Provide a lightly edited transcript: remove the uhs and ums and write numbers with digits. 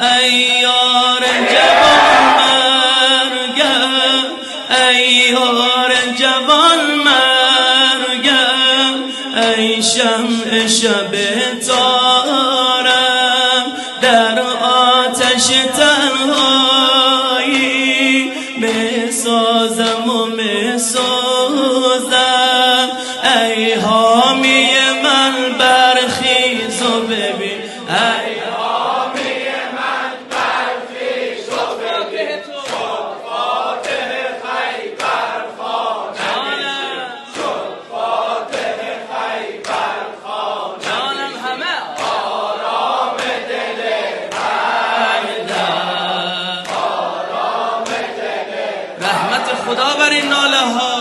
ای یار جوان مرگم، ای یار جوان مرگم، ای شمع شب تارم در آتش تنهایی میسازم و میسوزم. ای حامی من برخیز و ببین، ای خدا بر این ناله ها